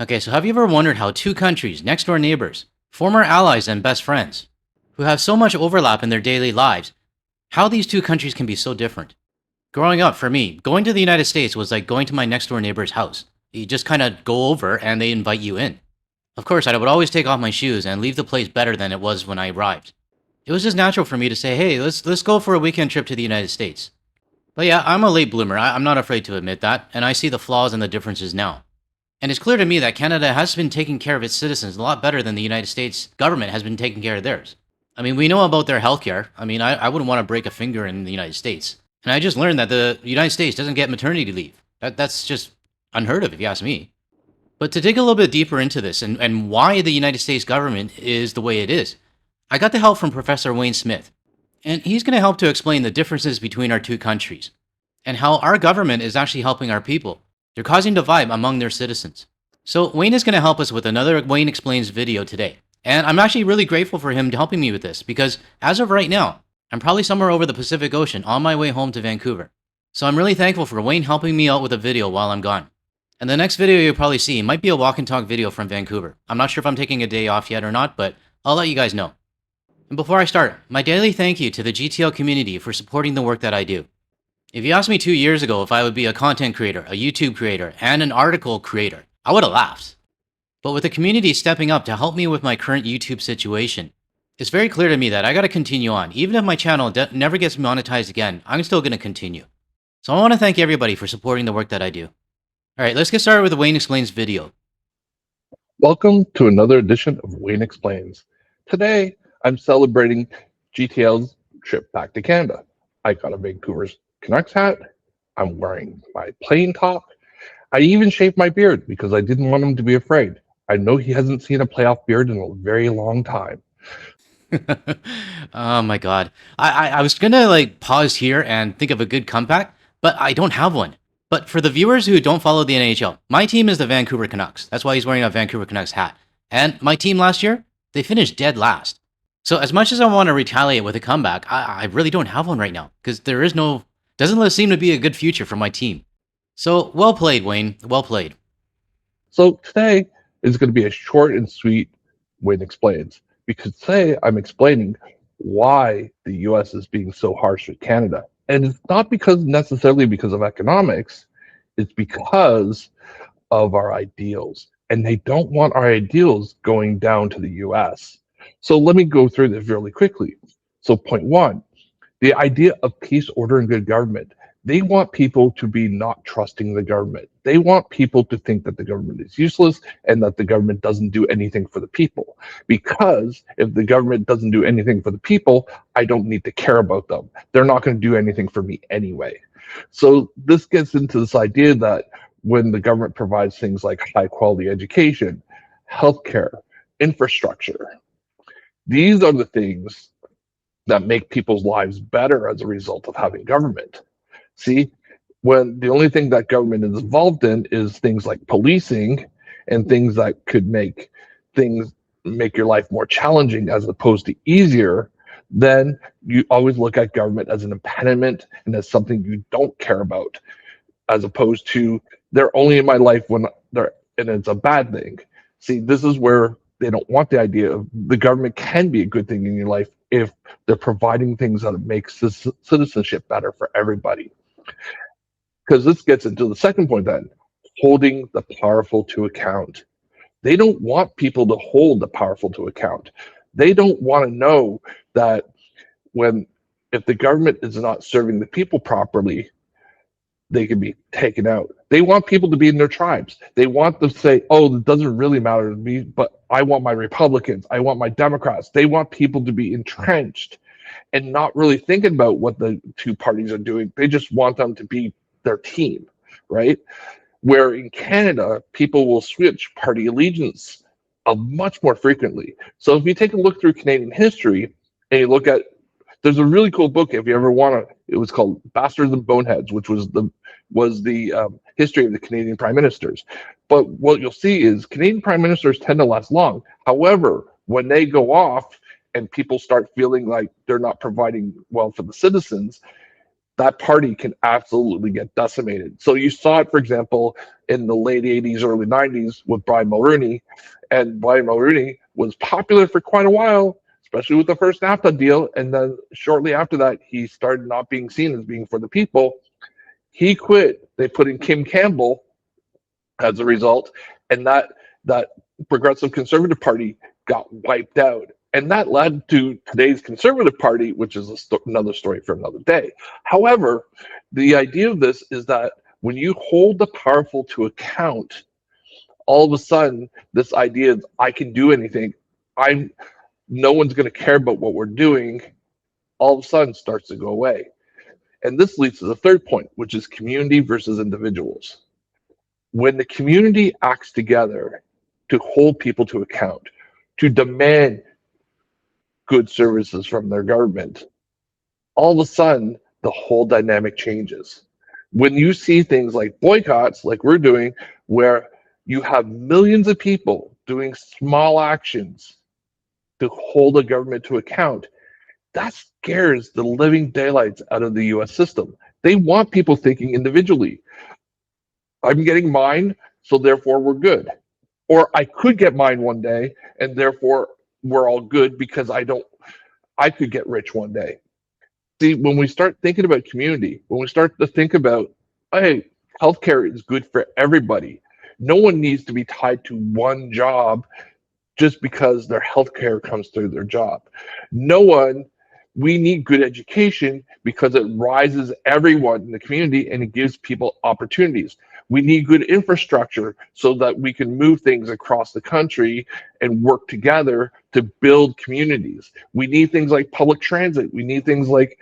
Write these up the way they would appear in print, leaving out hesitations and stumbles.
Okay, so have you ever wondered how two countries, next door neighbors, former allies and best friends, who have so much overlap in their daily lives, how these two countries can be so different? Growing up, for me, going to the United States was like going to my next door neighbor's house. You just kind of go over and they invite you in. Of course, I would always take off my shoes and leave the place better than it was when I arrived. It was just natural for me to say, "Hey, let's go for a weekend trip to the United States." But yeah, I'm a late bloomer. I'm not afraid to admit that, and I see the flaws and the differences now. And it's clear to me that Canada has been taking care of its citizens a lot better than the United States government has been taking care of theirs. I mean, we know about their healthcare. I mean, I wouldn't want to break a finger in the United States. And I just learned that the United States doesn't get maternity leave. That's just unheard of, if you ask me. But to dig a little bit deeper into this and why the United States government is the way it is, I got the help from Professor Wayne Smith. And he's going to help to explain the differences between our two countries and how our government is actually helping our people. They're causing divide among their citizens. So Wayne is going to help us with another Wayne Explains video today. And I'm actually really grateful for him helping me with this because as of right now, I'm probably somewhere over the Pacific Ocean on my way home to Vancouver. So I'm really thankful for Wayne helping me out with a video while I'm gone. And the next video you'll probably see might be a walk and talk video from Vancouver. I'm not sure if I'm taking a day off yet or not, but I'll let you guys know. And before I start, my daily thank you to the GTL community for supporting the work that I do. If you asked me 2 years ago if I would be a content creator, a YouTube creator, and an article creator, I would have laughed. But with the community stepping up to help me with my current YouTube situation, it's very clear to me that I gotta continue on. Even if my channel never gets monetized again, I'm still gonna continue. So I wanna thank everybody for supporting the work that I do. Alright, let's get started with the Wayne Explains video. Welcome to another edition of Wayne Explains. Today, I'm celebrating GTL's trip back to Canada. I got a Vancouver Canucks hat. I'm wearing my plane top. I even shaved my beard because I didn't want him to be afraid. I know he hasn't seen a playoff beard in a very long time. Oh my god. I was gonna like pause here and think of a good comeback, but I don't have one. But for the viewers who don't follow the NHL, my team is the Vancouver Canucks. That's why he's wearing a Vancouver Canucks hat. And my team last year, they finished dead last. So as much as I want to retaliate with a comeback, I really don't have one right now because doesn't seem to be a good future for my team. So well played, Wayne. Well played. So today is going to be a short and sweet Wayne Explains because today I'm explaining why the US is being so harsh with Canada. And it's not necessarily because of economics, it's because of our ideals. And they don't want our ideals going down to the US. So let me go through this really quickly. So point one, the idea of peace, order, and good government. They want people to be not trusting the government. They want people to think that the government is useless and that the government doesn't do anything for the people. Because if the government doesn't do anything for the people, I don't need to care about them. They're not going to do anything for me anyway. So this gets into this idea that when the government provides things like high quality education, healthcare, infrastructure, these are the things that make people's lives better as a result of having government. See, when the only thing that government is involved in is things like policing and things that could make your life more challenging as opposed to easier, then you always look at government as an impediment and as something you don't care about, as opposed to they're only in my life when they're, and it's a bad thing. See, this is where they don't want the idea of the government can be a good thing in your life if they're providing things that make citizenship better for everybody. Because this gets into the second point then, holding the powerful to account. They don't want people to hold the powerful to account. They don't want to know that if the government is not serving the people properly, they can be taken out. They want people to be in their tribes. They want them to say, oh, it doesn't really matter to me, but I want my Republicans, I want my Democrats. They want people to be entrenched and not really thinking about what the two parties are doing. They just want them to be their team, right? Where in Canada, people will switch party allegiance much more frequently. So if you take a look through Canadian history and you look at, there's a really cool book if you ever want to. It was called Bastards and Boneheads, which was the history of the Canadian prime ministers. But what you'll see is Canadian prime ministers tend to last long. However, when they go off and people start feeling like they're not providing well for the citizens, that party can absolutely get decimated. So you saw it, for example, in the late 80s, early 90s with Brian Mulroney. And Brian Mulroney was popular for quite a while, especially with the first NAFTA deal. And then shortly after that, he started not being seen as being for the people. He quit. They put in Kim Campbell as a result, and that progressive conservative party got wiped out. And that led to today's conservative party, which is another story for another day. However, the idea of this is that when you hold the powerful to account, all of a sudden, this idea of I can do anything, I'm no one's going to care about what we're doing, all of a sudden starts to go away. And this leads to the third point, which is community versus individuals. When the community acts together to hold people to account, to demand good services from their government, all of a sudden the whole dynamic changes. When you see things like boycotts, like we're doing, where you have millions of people doing small actions to hold the government to account, that scares the living daylights out of the US system. They want people thinking individually. I'm getting mine, so therefore we're good. Or I could get mine one day, and therefore we're all good because I could get rich one day. See, when we start thinking about community, when we start to think about, hey, healthcare is good for everybody. No one needs to be tied to one job just because their healthcare comes through their job. No one, we need good education because it rises everyone in the community and it gives people opportunities. We need good infrastructure so that we can move things across the country and work together to build communities. We need things like public transit. We need things like,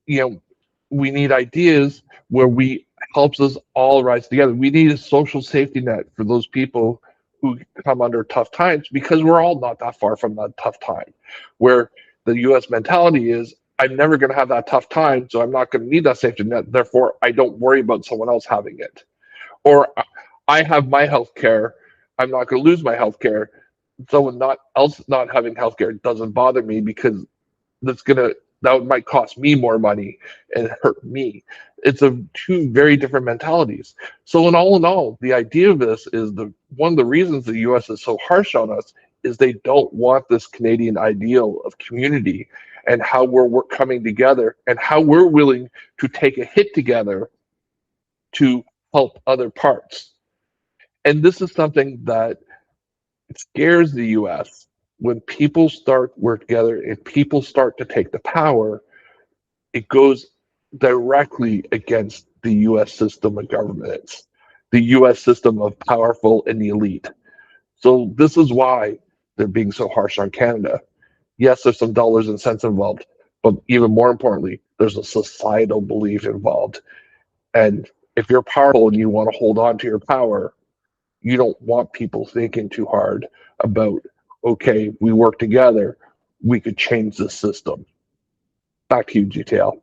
we need ideas where we helps us all rise together. We need a social safety net for those people who come under tough times because we're all not that far from that tough time. Where the US mentality is, I'm never going to have that tough time, so I'm not going to need that safety net. Therefore, I don't worry about someone else having it. Or I have my health care. I'm not going to lose my health care. Someone else not having health care doesn't bother me because that might cost me more money and hurt me. It's two very different mentalities. So in all, the idea of this is one of the reasons the US is so harsh on us is they don't want this Canadian ideal of community and how we're coming together and how we're willing to take a hit together to help other parts. And this is something that scares the US when people start work together and people start to take the power. It goes directly against the US system of governance, the US system of powerful and the elite. So this is why they're being so harsh on Canada. Yes, there's some dollars and cents involved, but even more importantly, there's a societal belief involved. And if you're powerful and you want to hold on to your power, you don't want people thinking too hard about, okay, we work together, we could change the system. Back to you, GTL.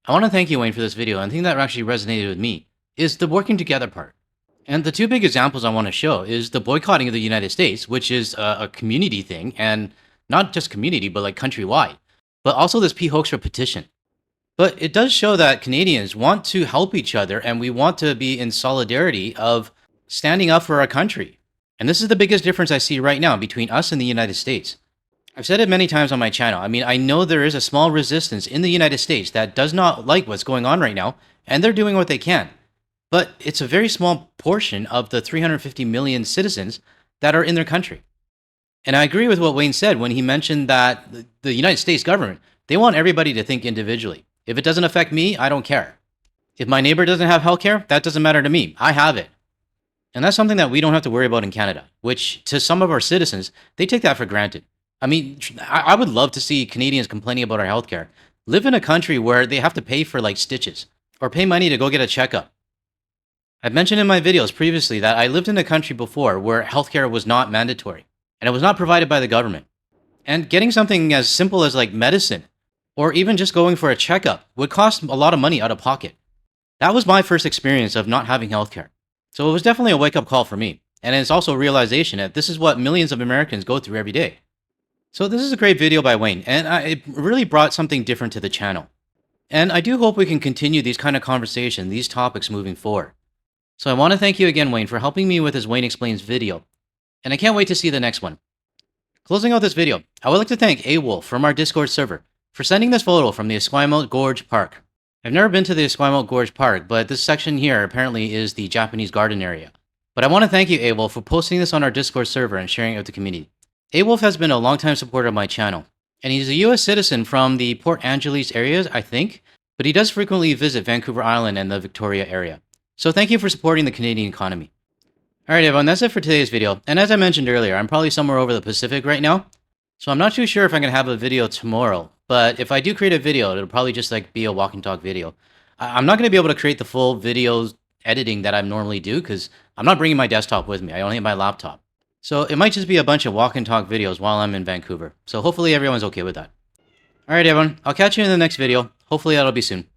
I want to thank you, Wayne, for this video. And the thing that actually resonated with me is the working together part. And the two big examples I want to show is the boycotting of the United States, which is a community thing, and not just community, but like countrywide, but also this P. Hoekstra petition. But it does show that Canadians want to help each other, and we want to be in solidarity of standing up for our country. And this is the biggest difference I see right now between us and the United States. I've said it many times on my channel. I mean, I know there is a small resistance in the United States that does not like what's going on right now, and they're doing what they can. But it's a very small portion of the 350 million citizens that are in their country. And I agree with what Wayne said when he mentioned that the United States government, they want everybody to think individually. If it doesn't affect me, I don't care. If my neighbor doesn't have healthcare, that doesn't matter to me. I have it. And that's something that we don't have to worry about in Canada, which to some of our citizens, they take that for granted. I mean, I would love to see Canadians complaining about our healthcare live in a country where they have to pay for like stitches or pay money to go get a checkup. I've mentioned in my videos previously that I lived in a country before where healthcare was not mandatory and it was not provided by the government. And getting something as simple as like medicine or even just going for a checkup would cost a lot of money out of pocket. That was my first experience of not having healthcare. So it was definitely a wake-up call for me. And it's also a realization that this is what millions of Americans go through every day. So this is a great video by Wayne, and it really brought something different to the channel. And I do hope we can continue these kind of conversations, these topics moving forward. So I want to thank you again, Wayne, for helping me with this Wayne Explains video. And I can't wait to see the next one. Closing out this video, I would like to thank A-Wolf from our Discord server for sending this photo from the Esquimalt Gorge Park. I've never been to the Esquimalt Gorge Park, but this section here apparently is the Japanese garden area. But I want to thank you, A-Wolf, for posting this on our Discord server and sharing it with the community. A-Wolf has been a longtime supporter of my channel, and he's a US citizen from the Port Angeles areas, I think, but he does frequently visit Vancouver Island and the Victoria area. So thank you for supporting the Canadian economy. Alright everyone, that's it for today's video, and as I mentioned earlier, I'm probably somewhere over the Pacific right now, so I'm not too sure if I'm going to have a video tomorrow, but if I do create a video, it'll probably just be a walk and talk video. I'm not going to be able to create the full videos editing that I normally do, because I'm not bringing my desktop with me, I only have my laptop. So it might just be a bunch of walk and talk videos while I'm in Vancouver, so hopefully everyone's okay with that. Alright everyone, I'll catch you in the next video, hopefully that'll be soon.